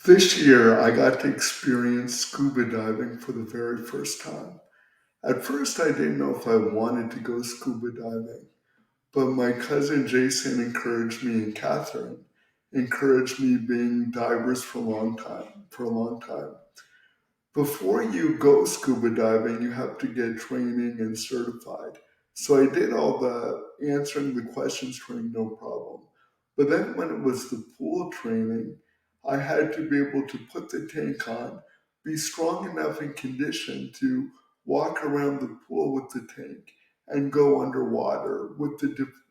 This year, I got to experience scuba diving for the very first time. At first, I didn't know if I wanted to go scuba diving, but my cousin Jason encouraged me, and Catherine encouraged me, being divers for a long time. Before you go scuba diving, you have to get training and certified. So I did all the answering the questions training, no problem. But then when it was the pool training, I had to be able to put the tank on, be strong enough in condition to walk around the pool with the tank and go underwater with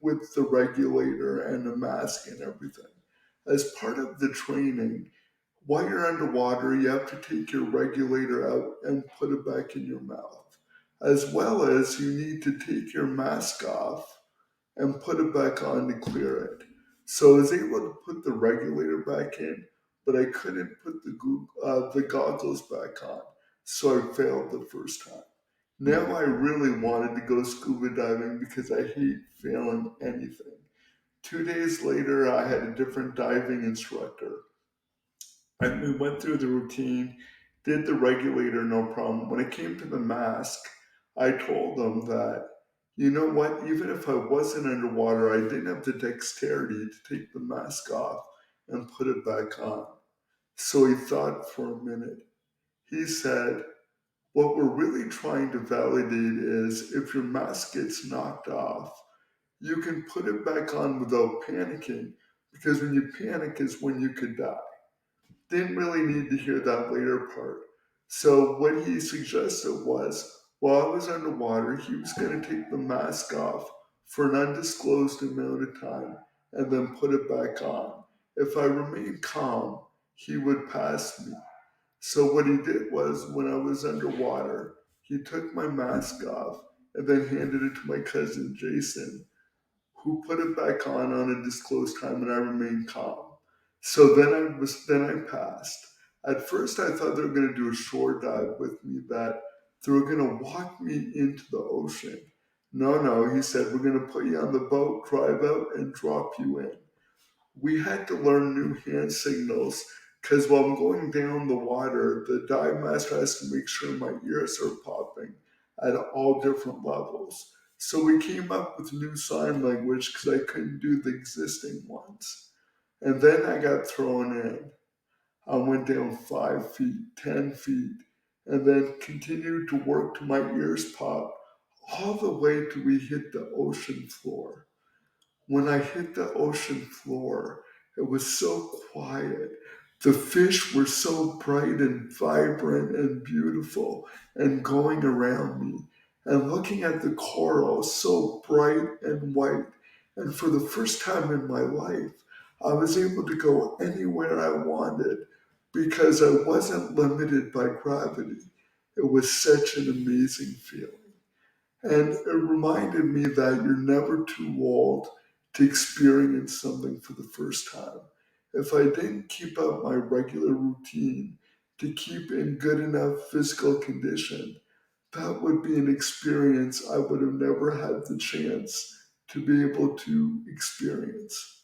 with the regulator and a mask and everything. As part of the training, while you're underwater, you have to take your regulator out and put it back in your mouth, as well as you need to take your mask off and put it back on to clear it. So I was able to put the regulator back in, but I couldn't put the goggles back on, so I failed the first time. Now I really wanted to go scuba diving because I hate failing anything. 2 days later, I had a different diving instructor and we went through the routine, did the regulator, no problem. When it came to the mask, I told them that, you know what, even if I wasn't underwater, I didn't have the dexterity to take the mask off and put it back on. So he thought for a minute. He said, what we're really trying to validate is if your mask gets knocked off, you can put it back on without panicking, because when you panic is when you could die. Didn't really need to hear that later part. So what he suggested was, while I was underwater, he was going to take the mask off for an undisclosed amount of time and then put it back on. If I remained calm, he would pass me. So what he did was, when I was underwater, he took my mask off and then handed it to my cousin Jason, who put it back on a disclosed time, and I remained calm. So then I passed. At first I thought they were gonna do a shore dive with me, that they were gonna walk me into the ocean. No, no, he said, we're gonna put you on the boat, drive out, and drop you in. We had to learn new hand signals because while I'm going down the water, the dive master has to make sure my ears are popping at all different levels. So we came up with new sign language because I couldn't do the existing ones. And then I got thrown in. I went down 5 feet, 10 feet, and then continued to work till my ears popped all the way till we hit the ocean floor. When I hit the ocean floor, it was so quiet. The fish were so bright and vibrant and beautiful and going around me. And looking at the coral, so bright and white. And for the first time in my life, I was able to go anywhere I wanted because I wasn't limited by gravity. It was such an amazing feeling. And it reminded me that you're never too old to experience something for the first time. If I didn't keep up my regular routine to keep in good enough physical condition, that would be an experience I would have never had the chance to be able to experience.